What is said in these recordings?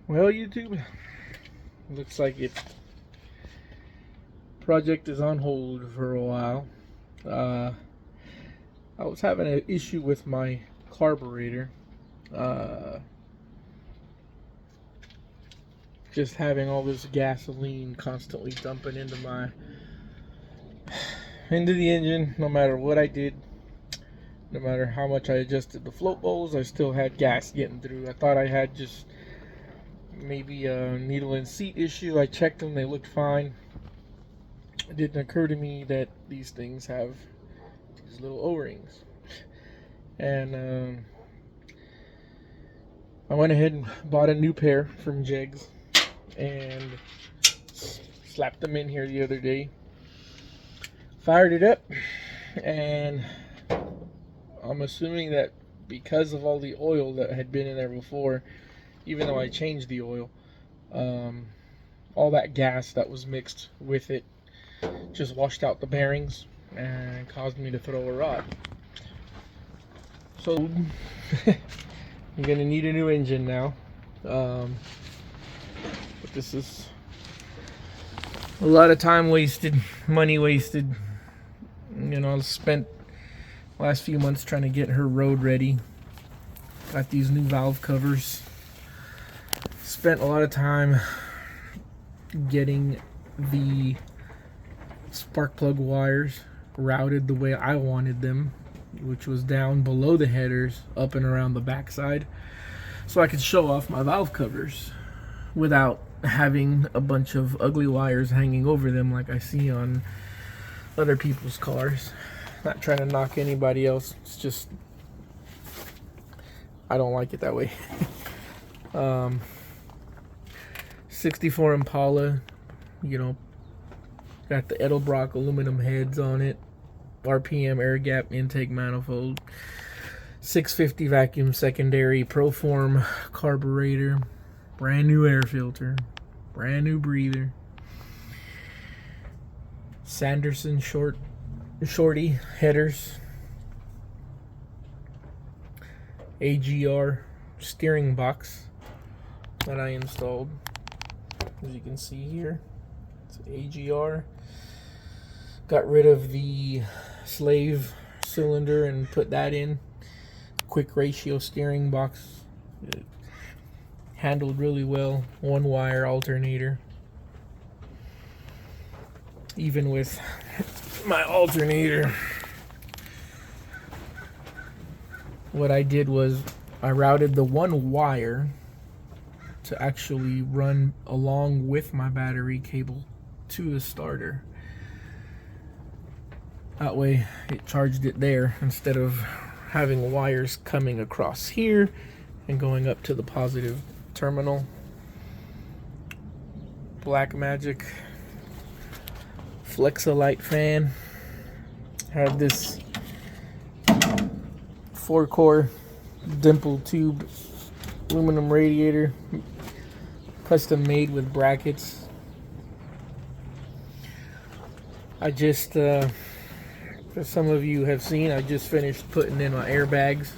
Well, YouTube, looks like it project is on hold for a while. I was having an issue with my carburetor. Just having all this gasoline constantly dumping into the engine. No matter what I did, no matter how much I adjusted the float bowls, I still had gas getting through. I thought I had just maybe a needle and seat issue. I checked them, they looked fine. It didn't occur to me that these things have these little O-rings. And I went ahead and bought a new pair from Jegs and slapped them in here the other day. Fired it up, and I'm assuming that because of all the oil that had been in there before, even though I changed the oil, all that gas that was mixed with it just washed out the bearings and caused me to throw a rod. So I'm gonna need a new engine now. But this is a lot of time wasted, money wasted. You know, I spent the last few months trying to get her road ready. Got these new valve covers. Spent a lot of time getting the spark plug wires routed the way I wanted them, which was down below the headers, up and around the backside, so I could show off my valve covers without having a bunch of ugly wires hanging over them like I see on other people's cars. Not trying to knock anybody else, it's just I don't like it that way. 64 Impala, you know, got the edelbrock aluminum heads on it, RPM air gap intake manifold, 650 vacuum secondary, Proform carburetor, brand new air filter, brand new breather, Sanderson shorty headers, AGR steering box that I installed. As you can see here, it's AGR. Got rid of the slave cylinder and put that in. Quick ratio steering box. It handled really well. One wire alternator. Even with my alternator, what I did was I routed the one wire to actually run along with my battery cable to the starter. That way it charged it there instead of having wires coming across here and going up to the positive terminal. Black Magic Flexolite fan. Have this 4-core dimple tube aluminum radiator, custom made with brackets. I just as some of you have seen, I just finished putting in my airbags.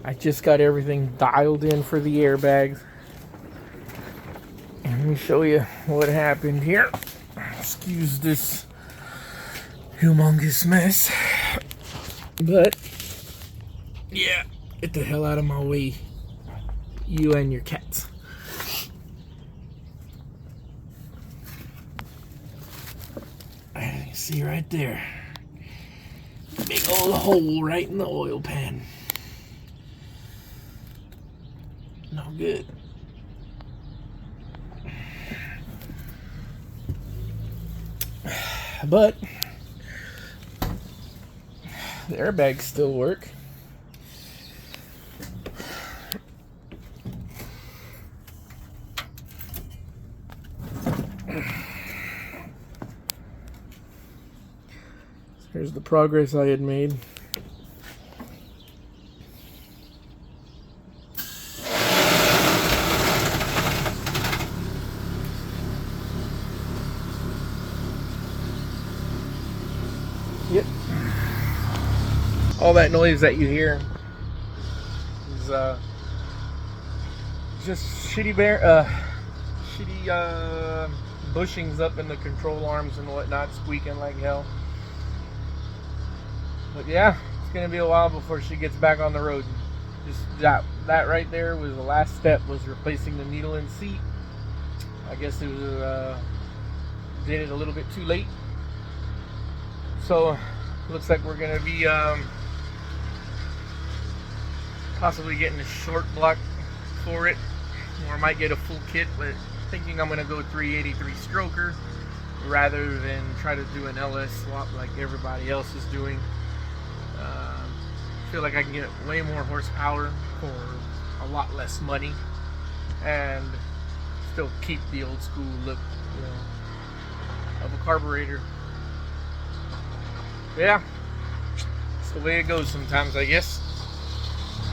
I just got everything dialed in for the airbags. And let me show you what happened here. Excuse this humongous mess. But yeah, get the hell out of my way, you and your cats. You see right there, big old hole right in the oil pan. No good. But the airbags still work. Here's the progress I had made. Yep. All that noise that you hear is just shitty bushings up in the control arms and whatnot, squeaking like hell. But yeah, it's gonna be a while before she gets back on the road. Just that right there was the last step, was replacing the needle and seat. I guess it was did it a little bit too late. So looks like we're gonna be possibly getting a short block for it, or I might get a full kit, but thinking I'm gonna go 383 stroker rather than try to do an LS swap like everybody else is doing. Feel like I can get way more horsepower for a lot less money and still keep the old school look, you know, of a carburetor. Yeah, it's the way it goes sometimes, I guess.